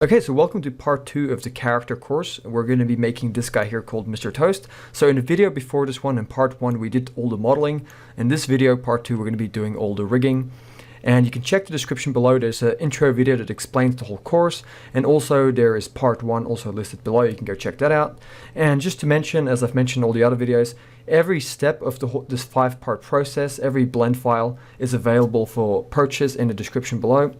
Okay, so welcome to part 2 of the character course. We're going to be making this guy here called Mr. Toast. So in the video before this one, in part 1, we did all the modeling. In this video, part 2, we're going to be doing all the rigging. And you can check the description below. There's an intro video that explains the whole course. And also there is part 1 also listed below. You can go check that out. And just to mention, as I've mentioned in all the other videos, every step of this 5-part process, every blend file is available for purchase in the description below.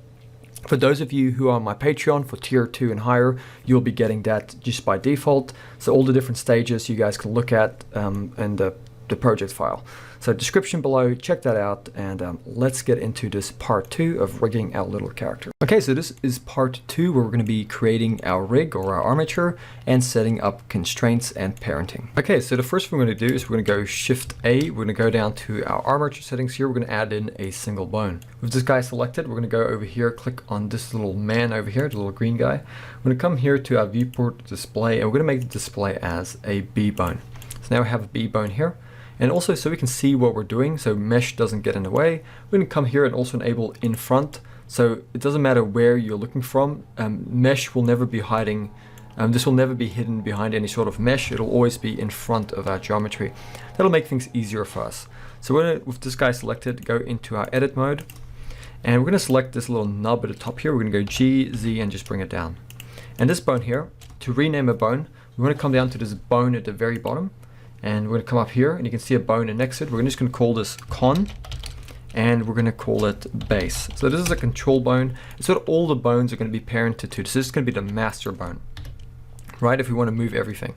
For those of you who are on my Patreon for tier 2 and higher, you'll be getting that just by default. So all the different stages you guys can look at in the project file. So description below, check that out, and let's get into this part 2 of rigging our little character. Okay, so this is part 2 where we're going to be creating our rig or our armature and setting up constraints and parenting. Okay, so the first thing we're going to do is we're going to go Shift A. We're going to go down to our armature settings here. We're going to add in a single bone. With this guy selected, we're going to go over here, click on this little man over here, the little green guy. We're going to come here to our viewport display, and we're going to make the display as a B bone. So now we have a B bone here. And also so we can see what we're doing, so mesh doesn't get in the way, we're going to come here and also enable in front. So it doesn't matter where you're looking from, mesh will never be hiding, this will never be hidden behind any sort of mesh, it'll always be in front of our geometry. That'll make things easier for us. So we're going to, with this guy selected, go into our edit mode, and we're going to select this little nub at the top here. We're going to go G, Z, and just bring it down. And this bone here, to rename a bone, we want to come down to this bone at the very bottom. And we're going to come up here and you can see a bone and next to it. We're just going to call this con and we're going to call it base. So this is a control bone. It's what all the bones are going to be parented to. So this is going to be the master bone, right? If we want to move everything.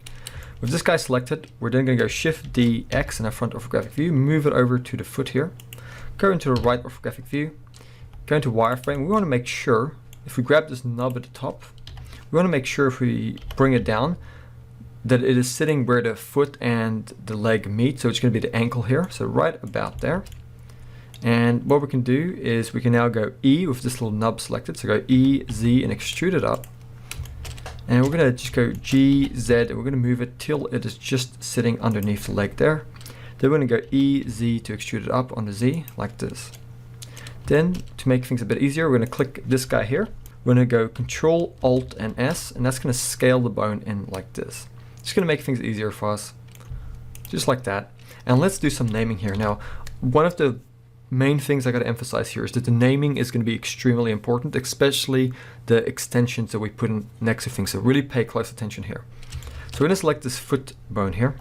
With this guy selected, we're then going to go Shift D X in our front orthographic view, move it over to the foot here, go into the right orthographic view, go into wireframe. We want to make sure, if we grab this nub at the top, we want to make sure if we bring it down, that it is sitting where the foot and the leg meet. So it's going to be the ankle here, so right about there. And what we can do is we can now go E with this little nub selected, so go E, Z, and extrude it up. And we're going to just go G, Z, and we're going to move it till it is just sitting underneath the leg there. Then we're going to go E, Z to extrude it up on the Z, like this. Then, to make things a bit easier, we're going to click this guy here. We're going to go Control, Alt, and S, and that's going to scale the bone in like this. Just going to make things easier for us, just like that. And let's do some naming here. Now, one of the main things I got to emphasize here is that the naming is going to be extremely important, especially the extensions that we put in next to things. So really pay close attention here. So we're going to select this foot bone here.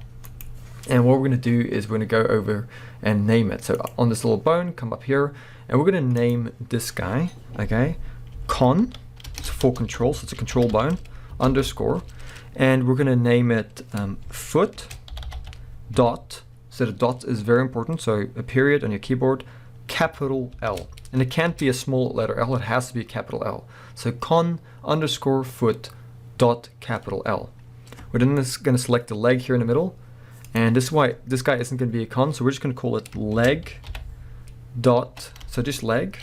And what we're going to do is we're going to go over and name it. So on this little bone, come up here, and we're going to name this guy, okay, con, it's for control, so it's a control bone, underscore. And we're going to name it foot dot, so the dot is very important, so a period on your keyboard, capital L. And it can't be a small letter L, it has to be a capital L. So con underscore foot dot capital L. We're then going to select the leg here in the middle, and this is why this guy isn't going to be a con, so we're just going to call it leg dot, so just leg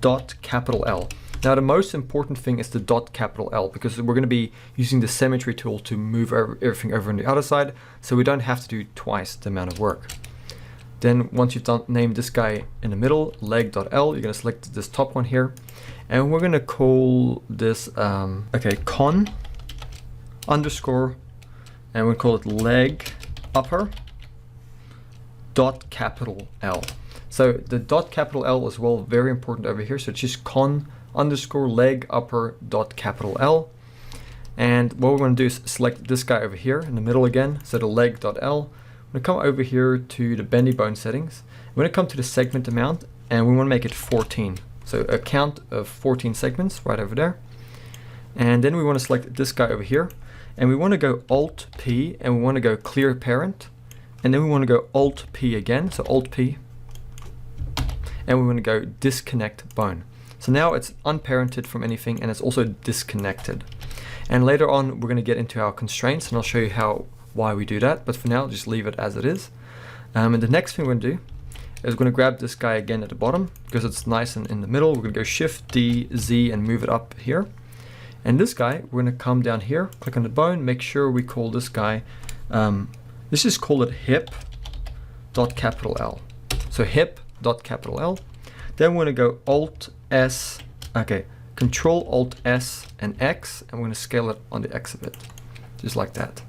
dot capital L. Now the most important thing is the dot capital L, because we're going to be using the symmetry tool to move everything over on the other side, so we don't have to do twice the amount of work. Then once you've named this guy in the middle, leg.l, you're going to select this top one here, and we're going to call this, okay, con underscore, and we'll call it leg upper dot capital L. So the dot capital L is well very important over here, so it's just con underscore leg upper dot capital L. And what we're going to do is select this guy over here in the middle again, so the leg dot L. I'm going to come over here to the bendy bone settings. We're going to come to the segment amount, and we want to make it 14. So a count of 14 segments right over there. And then we want to select this guy over here, and we want to go Alt P, and we want to go clear parent, and then we want to go Alt P again, so Alt P, and we want to go disconnect bone. So now it's unparented from anything, and it's also disconnected. And later on, we're going to get into our constraints, and I'll show you why we do that. But for now, just leave it as it is. And the next thing we're going to do is we're going to grab this guy again at the bottom, because it's nice and in the middle. We're going to go Shift D, Z, and move it up here. And this guy, we're going to come down here, click on the bone, make sure we call this guy, let's just call it hip dot capital L. So hip dot capital L. Then we're going to go Alt S, okay, Control Alt S and X, and we're going to scale it on the X of it, just like that.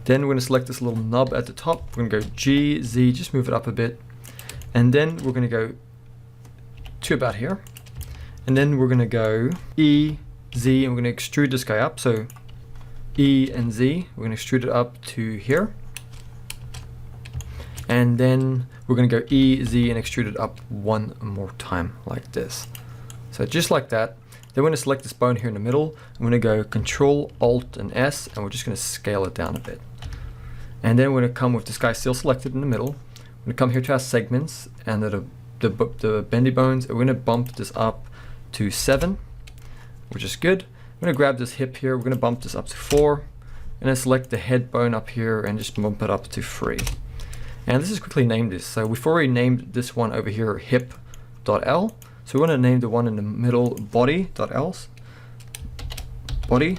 Then we're going to select this little nub at the top. We're going to go G, Z, just move it up a bit. And then we're going to go to about here. And then we're going to go E, Z, and we're going to extrude this guy up. So E and Z, we're going to extrude it up to here. And then we're going to go E, Z, and extrude it up one more time like this. So just like that. Then we're going to select this bone here in the middle. I'm going to go Control, Alt, and S, and we're just going to scale it down a bit. And then we're going to come with this guy still selected in the middle. We're going to come here to our segments and the bendy bones. And we're going to bump this up to 7, which is good. I'm going to grab this hip here. We're going to bump this up to 4. And then select the head bone up here and just bump it up to 3. And let's just quickly name this. So we've already named this one over here hip.l. So we want to name the one in the middle body.l. Body.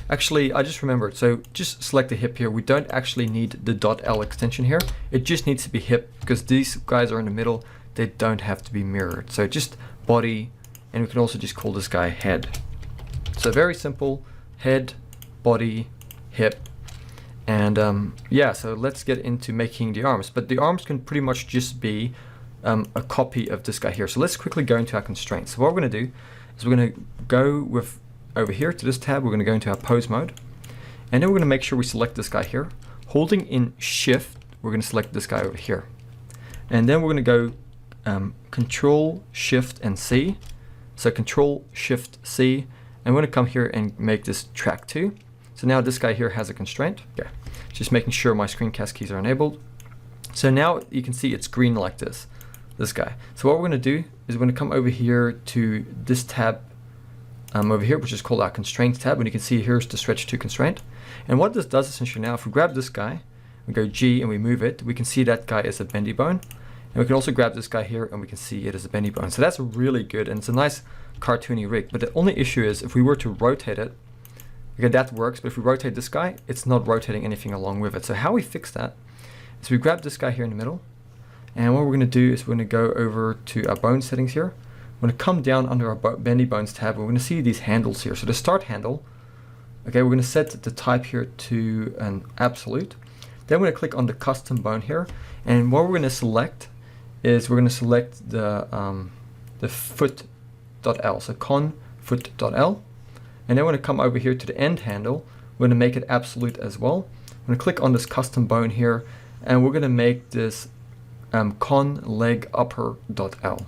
Actually, I just remembered. So just select the hip here. We don't actually need the .l extension here. It just needs to be hip because these guys are in the middle. They don't have to be mirrored. So just body, and we can also just call this guy head. So very simple, head, body, hip. And yeah, so let's get into making the arms. But the arms can pretty much just be a copy of this guy here. So let's quickly go into our constraints. So what we're going to do is we're going to go with over here to this tab. We're going to go into our pose mode, and then we're going to make sure we select this guy here. Holding in Shift, we're going to select this guy over here, and then we're going to go Control Shift and C. So Control Shift C, and we're going to come here and make this track 2. So now this guy here has a constraint. Yeah, just making sure my screencast keys are enabled. So now you can see it's green like this guy. So what we're going to do is we're going to come over here to this tab over here, which is called our constraints tab, and you can see here's the stretch to constraint. And what this does essentially now, if we grab this guy, we go G and we move it, we can see that guy is a bendy bone. And we can also grab this guy here and we can see it is a bendy bone. So that's really good, and it's a nice cartoony rig. But the only issue is if we were to rotate it, okay, that works, but if we rotate this guy, it's not rotating anything along with it. So how we fix that is we grab this guy here in the middle, and what we're going to do is we're going to go over to our bone settings here. We're going to come down under our bendy bones tab. We're going to see these handles here. So the start handle, okay, we're going to set the type here to an absolute. Then we're going to click on the custom bone here, and what we're going to select is we're going to select the foot.l, so con foot.l. And then we're going to come over here to the end handle. We're going to make it absolute as well. I'm going to click on this custom bone here, and we're going to make this con leg upper.l.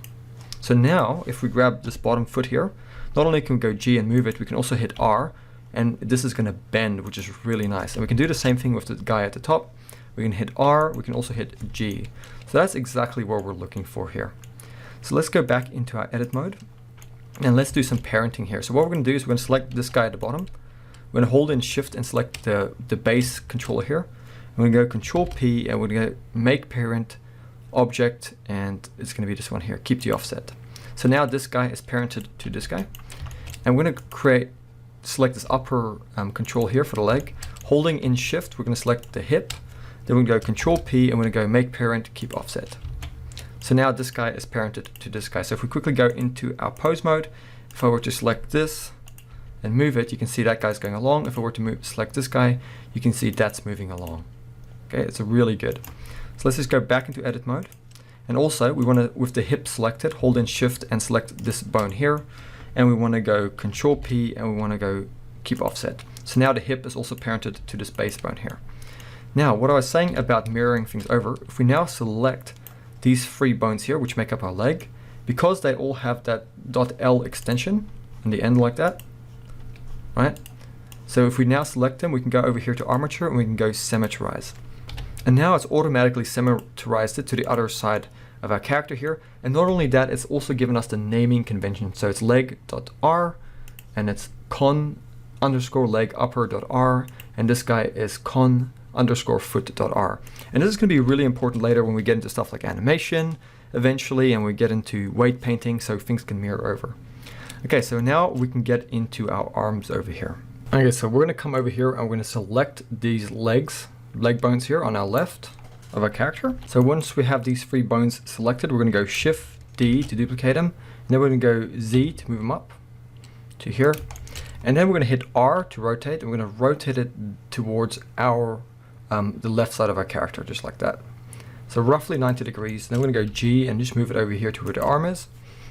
So now if we grab this bottom foot here, not only can we go G and move it, we can also hit R, and this is going to bend, which is really nice. And we can do the same thing with the guy at the top. We can hit R, we can also hit G. So that's exactly what we're looking for here. So let's go back into our edit mode, and let's do some parenting here. So what we're going to do is we're going to select this guy at the bottom. We're going to hold in Shift and select the base controller here. We're going to go Control P, and we're going to make parent object, and it's going to be this one here, keep the offset. So now this guy is parented to this guy, and we're going to select this upper control here for the leg. Holding in Shift, we're going to select the hip, then we're going to go Control P, and we're going to go make parent, keep offset. So now this guy is parented to this guy. So if we quickly go into our pose mode, if I were to select this and move it, you can see that guy's going along. If I were to select this guy, you can see that's moving along. Okay, it's a really good. So let's just go back into edit mode. And also we want to, with the hip selected, hold in Shift and select this bone here. And we want to go Control P, and we want to go keep offset. So now the hip is also parented to this base bone here. Now, what I was saying about mirroring things over, if we now select these 3 bones here, which make up our leg, because they all have that .l extension in the end like that, right? So if we now select them, we can go over here to armature and we can go symmetrize. And now it's automatically symmetrized it to the other side of our character here. And not only that, it's also given us the naming convention. So it's leg.r, and it's con underscore leg upper.r, and this guy is con underscore foot.r. And this is going to be really important later when we get into stuff like animation eventually, and we get into weight painting, so things can mirror over. Okay, so now we can get into our arms over here. Okay, so we're going to come over here and we're going to select these leg bones here on our left of our character. So once we have these 3 bones selected, we're going to go Shift D to duplicate them, and then we're going to go Z to move them up. to here. And then we're going to hit R to rotate, and we're going to rotate it towards our the left side of our character, just like that. So roughly 90 degrees. Then we're going to go G and just move it over here to where the arm is.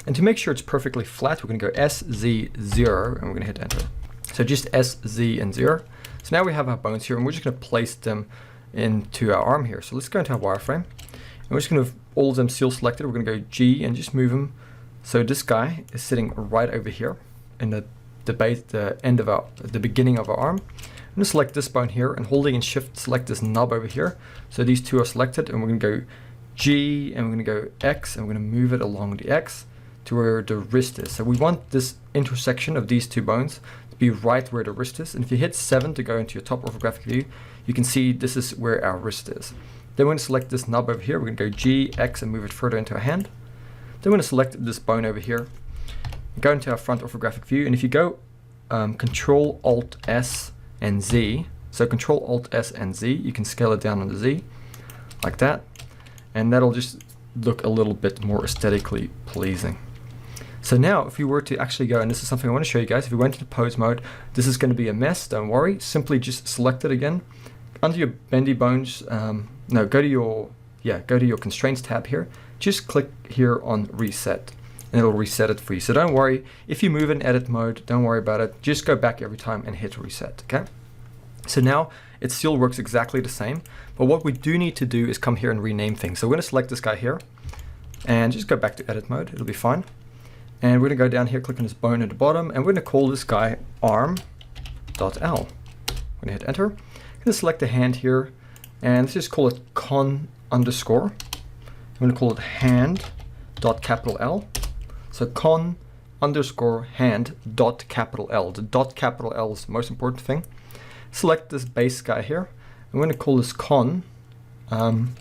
And to make sure it's perfectly flat, we're going to go S, Z, 0, and we're going to hit enter. So just S, Z, and 0. So now we have our bones here, and we're just going to place them into our arm here. So let's go into our wireframe. And we're just going to have all of them seal selected. We're going to go G and just move them. So this guy is sitting right over here in the beginning of our arm. I'm going to select this bone here, and holding in shift select this nub over here. So these two are selected, and we're going to go G and we're going to go X, and we're going to move it along the X to where the wrist is. So we want this intersection of these two bones to be right where the wrist is. And if you hit 7 to go into your top orthographic view, you can see this is where our wrist is. Then we're going to select this nub over here. We're going to go G, X, and move it further into our hand. Then we're going to select this bone over here, go into our front orthographic view, and if you go Control Alt S and Z, so Control Alt S and Z, you can scale it down on the Z like that, and that'll just look a little bit more aesthetically pleasing. So now if you were to actually go, and this is something I want to show you guys, if you went into pose mode, this is going to be a mess, don't worry. Simply just select it again under your bendy bones. No, go to your constraints tab here, just click here on reset, and it'll reset it for you. So don't worry, if you move in edit mode, don't worry about it. Just go back every time and hit reset, okay? So now it still works exactly the same, but what we do need to do is come here and rename things. So we're gonna select this guy here and just go back to edit mode, it'll be fine. And we're gonna go down here, click on this bone at the bottom, and we're gonna call this guy arm.l. We're gonna hit enter. I'm gonna select the hand here, and let's just call it con underscore. I'm gonna call it hand.L. So con underscore hand.L. The .L is the most important thing. Select this base guy here. I'm going to call this con arm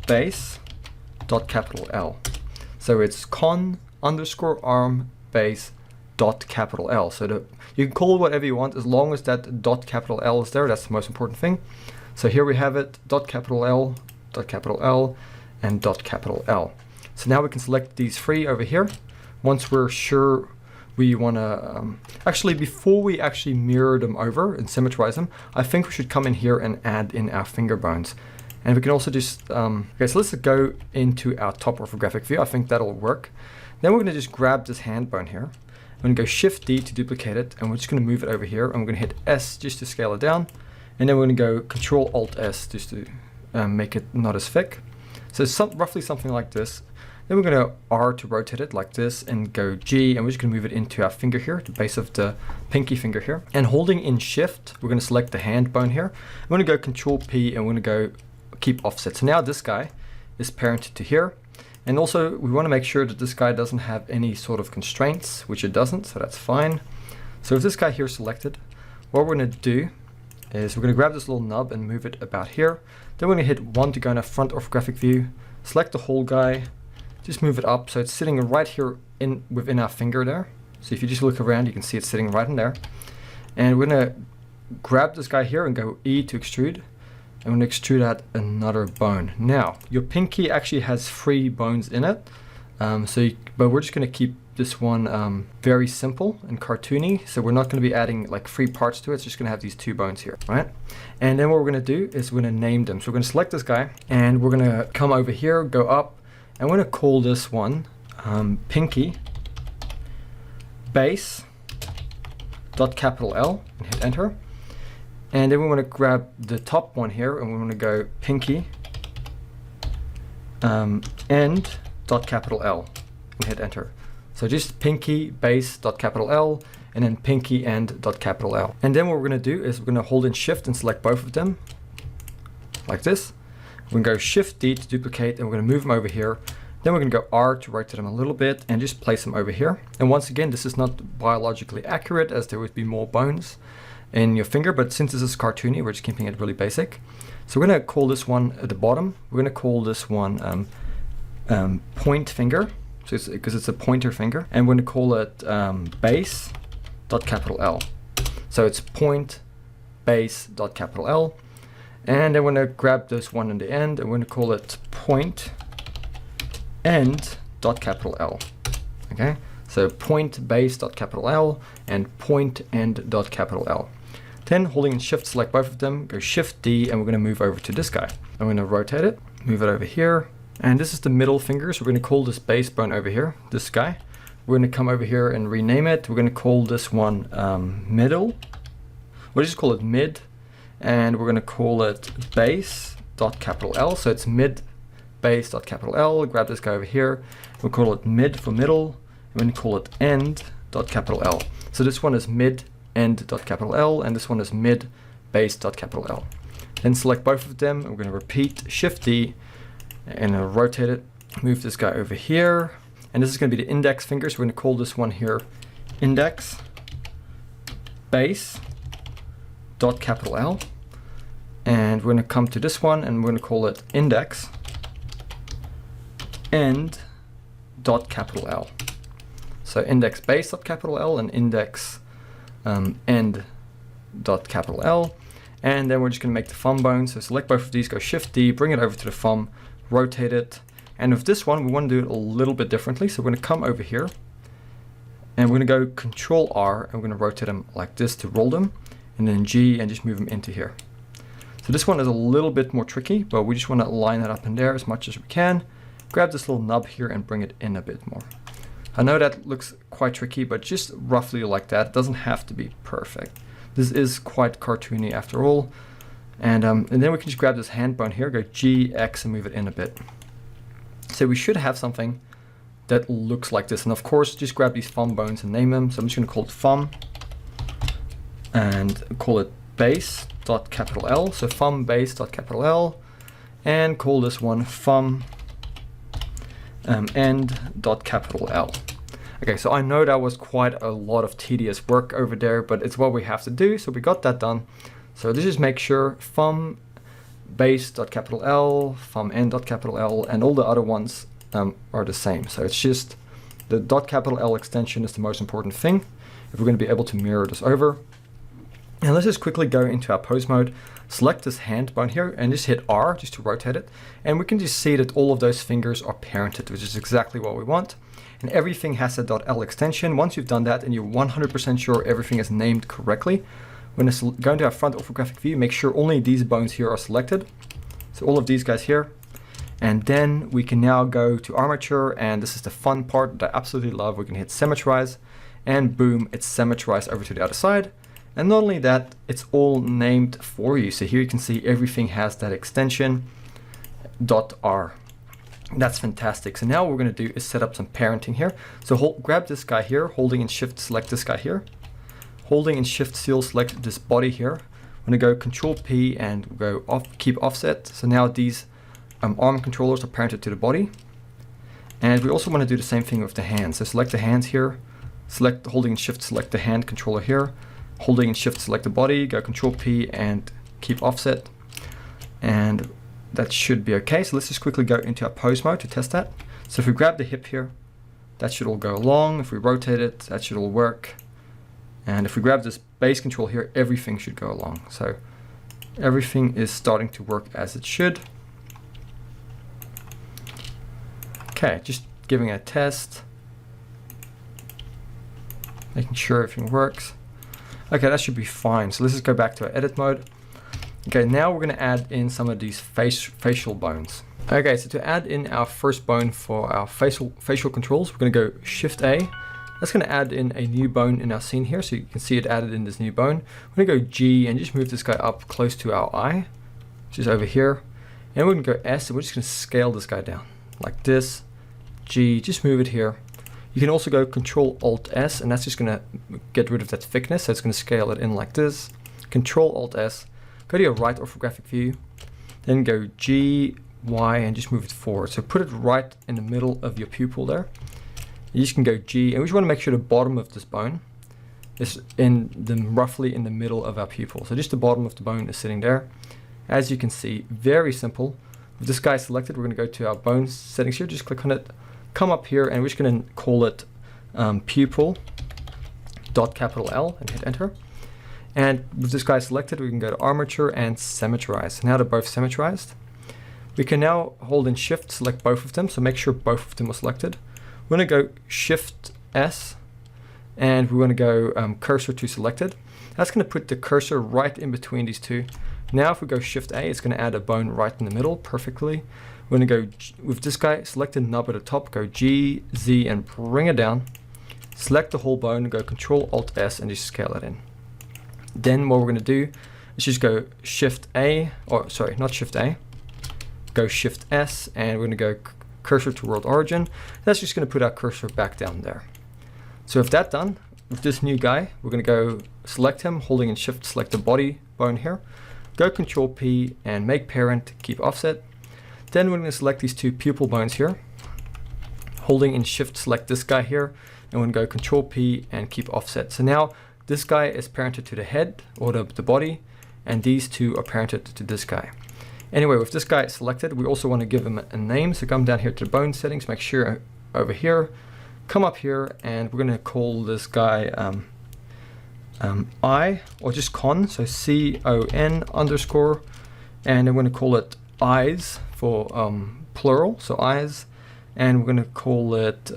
base.L. So it's con underscore arm base.L. So you can call it whatever you want as long as that .L is there. That's the most important thing. So here we have it, .L, and .L. So now we can select these three over here. Once we're sure we want to, actually before we actually mirror them over and symmetrize them, I think we should come in here and add in our finger bones. And we can also just, okay, so let's go into our top orthographic view. I think that'll work. Then we're going to just grab this hand bone here. I'm going to go Shift D to duplicate it, and we're just going to move it over here. And we're going to hit S just to scale it down. And then we're going to go Control Alt S just to make it not as thick. So roughly something like this. Then we're going to R to rotate it like this, and go G, and we're just going to move it into our finger here, the base of the pinky finger here. And holding in Shift, we're going to select the hand bone here. I'm going to go Control P, and we're going to go keep offset. So now this guy is parented to here. And also we want to make sure that this guy doesn't have any sort of constraints, which it doesn't, so that's fine. So if this guy here is selected, what we're going to do is we're going to grab this little nub and move it about here. Then we're going to hit 1 to go in our front orthographic view, select the whole guy, just move it up so it's sitting right here within our finger there. So if you just look around, you can see it's sitting right in there. And we're going to grab this guy here and go E to extrude. And we're going to extrude out another bone. Now, your pinky actually has 3 bones in it. But we're just going to keep this one very simple and cartoony. So we're not going to be adding like 3 parts to it. It's just going to have these 2 bones here, right? And then what we're going to do is we're going to name them. So we're going to select this guy, and we're going to come over here, go up, and we're going to call this one pinky base.L and hit enter. And then we want to grab the top one here, and we want to go pinky end.L and hit enter. So just pinky base.L and then pinky end.L. And then what we're going to do is we're going to hold in Shift and select both of them like this. We're going to go Shift D to duplicate, and we're going to move them over here. Then we're going to go R to rotate them a little bit and just place them over here. And once again, this is not biologically accurate, as there would be more bones in your finger, but since this is cartoony, we're just keeping it really basic. So we're going to call this one at the bottom. We're going to call this one point finger, so because it's a pointer finger, and we're going to call it base.L. So it's point base.L. And then we're going to grab this one in the end, and we're going to call it point end.L. Okay, so So point base dot capital L and point end dot capital L. Then holding Shift select both of them, go Shift D, and we're going to move over to this guy. I'm going to rotate it, move it over here, and this is the middle finger, so we're going to call this base bone over here, this guy. We're going to come over here and rename it. We're going to call this one middle. We'll just call it mid, and we're going to call it base dot capital L. So it's mid base dot capital L. Grab this guy over here. We'll call it mid for middle. We're going to call it end dot capital L. So this one is mid end dot capital L, and this one is mid base dot capital L. Then select both of them. We're going to repeat Shift D and rotate it. Move this guy over here. And this is going to be the index finger, so we're going to call this one here index base dot capital L. And we're going to come to this one and we're going to call it index end dot capital L. So index base dot capital L and index end dot capital L. And then we're just going to make the thumb bone. So select both of these, go Shift D, bring it over to the thumb, rotate it. And with this one, we want to do it a little bit differently. So we're going to come over here and we're going to go Control R and we're going to rotate them like this to roll them, and then G and just move them into here. So this one is a little bit more tricky, but we just want to line it up in there as much as we can. Grab this little nub here and bring it in a bit more. I know that looks quite tricky, but just roughly like that. It doesn't have to be perfect. This is quite cartoony after all. And then we can just grab this hand bone here, go G, X, and move it in a bit. So we should have something that looks like this. And of course, just grab these thumb bones and name them. So I'm just going to call it thumb and call it base dot capital L. So thumb base dot capital L, and call this one thumb end dot capital L. Okay, so I know that was quite a lot of tedious work over there, but it's what we have to do. So we got that done. So let's just make sure thumb base dot capital L, thumb end dot capital L, and all the other ones are the same. So it's just the dot capital L extension is the most important thing if we're going to be able to mirror this over. And let's just quickly go into our pose mode, select this hand bone here and just hit R just to rotate it. And we can just see that all of those fingers are parented, which is exactly what we want. And everything has a .L extension. Once you've done that and you're 100% sure everything is named correctly, we're going to go into our front orthographic view, make sure only these bones here are selected. So all of these guys here. And then we can now go to armature, and this is the fun part that I absolutely love. We can hit symmetrize, and boom, it's symmetrized over to the other side. And not only that, it's all named for you. So here you can see everything has that extension .R. That's fantastic. So now what we're going to do is set up some parenting here. So grab this guy here, holding and shift select this guy here. Holding and shift seal select this body here. I'm going to go Control P and go keep offset. So now these arm controllers are parented to the body. And we also want to do the same thing with the hands. So select the hands here, select holding and shift select the hand controller here. Holding and shift select the body, go Control P and keep offset. And that should be okay. So let's just quickly go into our pose mode to test that. So if we grab the hip here, that should all go along. If we rotate it, that should all work. And if we grab this base control here, everything should go along. So everything is starting to work as it should. Okay, just giving it a test. Making sure everything works. Okay, that should be fine. So let's just go back to our edit mode. Okay, now we're going to add in some of these facial bones. Okay, so to add in our first bone for our facial controls, we're going to go Shift A. That's going to add in a new bone in our scene here, so you can see it added in this new bone. We're going to go G and just move this guy up close to our eye, which is over here. And we're going to go S, and we're just going to scale this guy down like this. G, just move it here. You can also go Control Alt S, and that's just going to get rid of that thickness. So it's going to scale it in like this. Control Alt S. Go to your right orthographic view, then go G, Y, and just move it forward. So put it right in the middle of your pupil there. You just can go G, and we just want to make sure the bottom of this bone is roughly in the middle of our pupil. So just the bottom of the bone is sitting there. As you can see, very simple. With this guy selected, we're going to go to our bone settings here. Just click on it, come up here, and we're just going to call it pupil .capital L and hit enter. And with this guy selected, we can go to armature and symmetrize. Now they're both symmetrized. We can now hold in shift, select both of them. So make sure both of them are selected. We're going to go shift S, and we want to go cursor to selected. That's going to put the cursor right in between these two. Now if we go Shift A, it's going to add a bone right in the middle perfectly. We're going to go with this guy, select the nub at the top, go G, Z, and bring it down. Select the whole bone, go Control Alt S, and just scale it in. Then what we're going to do is just go Shift A, or sorry, not Shift A, go Shift S, and we're going to go cursor to world origin. That's just going to put our cursor back down there. So with that done, with this new guy, we're going to go select him, holding in Shift, select the body bone here, go Control P and make parent, keep offset. Then we're going to select these two pupil bones here, holding in Shift, select this guy here, and we're going to go Control P and keep offset. So now this guy is parented to the head or the body, and these two are parented to this guy. Anyway, with this guy selected, we also want to give him a name. So come down here to the bone settings, make sure over here, come up here, and we're going to call this guy I, or just con, so C-O-N underscore, and I'm going to call it eyes for plural, so eyes, and we're going to call it,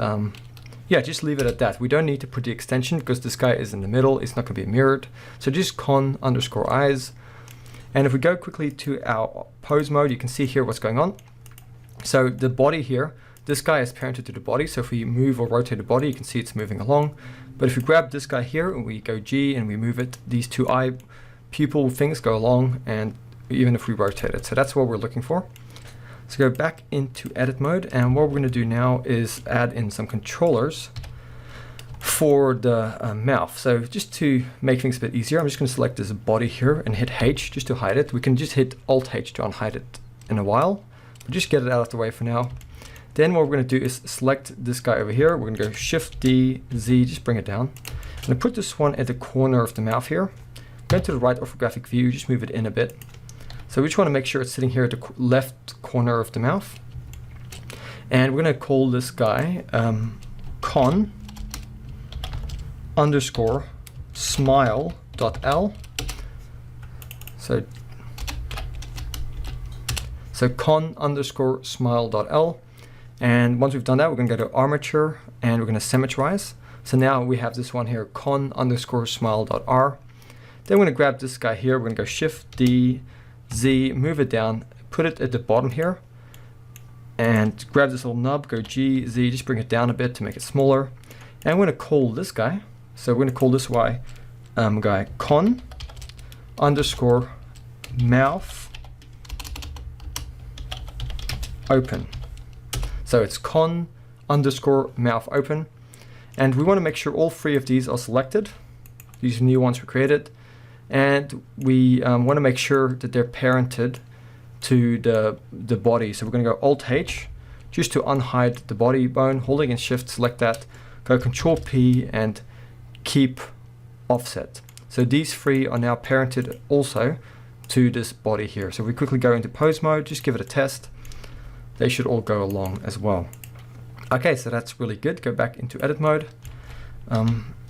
yeah, just leave it at that. We don't need to put the extension because this guy is in the middle, it's not going to be mirrored, so just con underscore eyes. And if we go quickly to our pose mode, you can see here what's going on. So the body here, this guy is parented to the body, so if we move or rotate the body, you can see it's moving along. But if we grab this guy here and we go G and we move it, these two eye pupil things go along, and even if we rotate it. So that's what we're looking for. So go back into edit mode, and what we're going to do now is add in some controllers for the mouth. So just to make things a bit easier, I'm just going to select this body here and hit H just to hide it. We can just hit Alt H to unhide it in a while, but just get it out of the way for now. Then what we're going to do is select this guy over here. We're going to go Shift D, Z, just bring it down. I'm going to put this one at the corner of the mouth here. Go to the right orthographic view, just move it in a bit. So we just want to make sure it's sitting here at the left corner of the mouth. And we're going to call this guy con underscore smile.l. So con underscore smile.l. And once we've done that, we're going to go to armature and we're going to symmetrize. So now we have this one here, con underscore smile.r. Then we're going to grab this guy here. We're going to go Shift D, Z, move it down, put it at the bottom here, and grab this little nub, go G, Z, just bring it down a bit to make it smaller. And we're going to call this guy, so we're going to call this guy con underscore mouth open. So it's con underscore mouth open. And we want to make sure all three of these are selected. These new ones we created. And we want to make sure that they're parented to the body. So we're going to go Alt H just to unhide the body bone, holding in Shift, select that, go Control P and keep offset. So these three are now parented also to this body here. So we quickly go into pose mode, just give it a test. They should all go along as well. Okay, so that's really good. Go back into edit mode.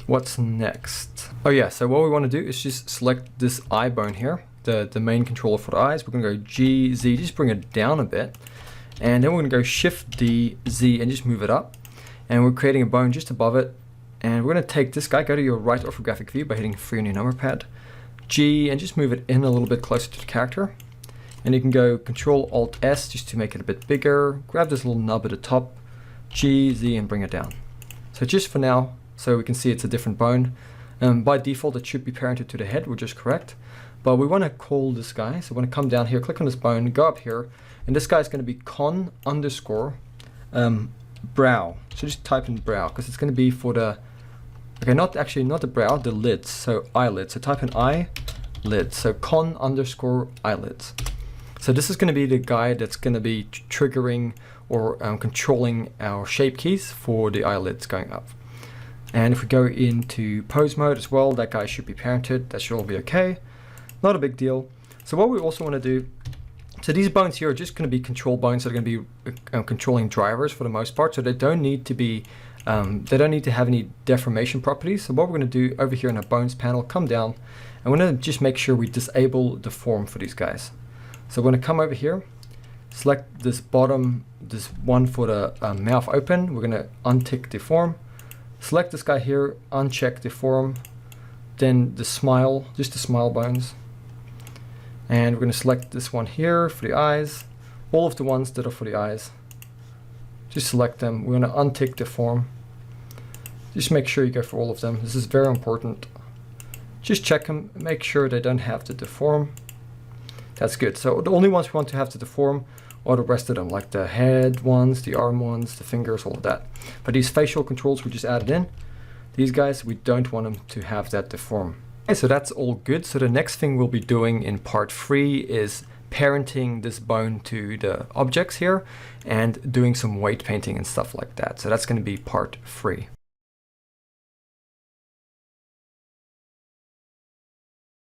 What's next? Oh yeah, so what we want to do is just select this eye bone here, the main controller for the eyes. We're going to go G, Z, just bring it down a bit. And then we're going to go Shift D, Z, and just move it up. And we're creating a bone just above it. And we're going to take this guy, go to your right orthographic view by hitting 3 on your number pad. G, and just move it in a little bit closer to the character. And you can go Control Alt S just to make it a bit bigger. Grab this little nub at the top, G, Z, and bring it down. So just for now, so we can see it's a different bone. By default, it should be parented to the head, which is correct. But we want to call this guy. So we want to come down here, click on this bone, go up here, and this guy is going to be con underscore brow. So just type in brow, because it's going to be for the, okay, not the brow, the lids, so eyelid. So type in eyelid, so con underscore eyelids. So this is going to be the guy that's going to be triggering or controlling our shape keys for the eyelids going up. And if we go into pose mode as well, that guy should be parented. That should all be okay. Not a big deal. So what we also want to do, so these bones here are just going to be control bones that are going to be controlling drivers for the most part. So they don't need to be, they don't need to have any deformation properties. So what we're going to do over here in our bones panel, come down, and we're going to just make sure we disable deform for these guys. So we're going to come over here, select this bottom, this one for the mouth open. We're going to untick deform, Select this guy here, uncheck deform, then the smile, just the smile bones. And we're going to select this one here for the eyes, all of the ones that are for the eyes. Just select them. We're going to untick deform. Just make sure you go for all of them. This is very important. Just check them, make sure they don't have to deform. That's good. So the only ones we want to have to deform are the rest of them, like the head ones, the arm ones, the fingers, all of that. But these facial controls we just added in, these guys, we don't want them to have that deform. Okay, so that's all good. So the next thing we'll be doing in part 3 is parenting this bone to the objects here and doing some weight painting and stuff like that. So that's going to be part 3.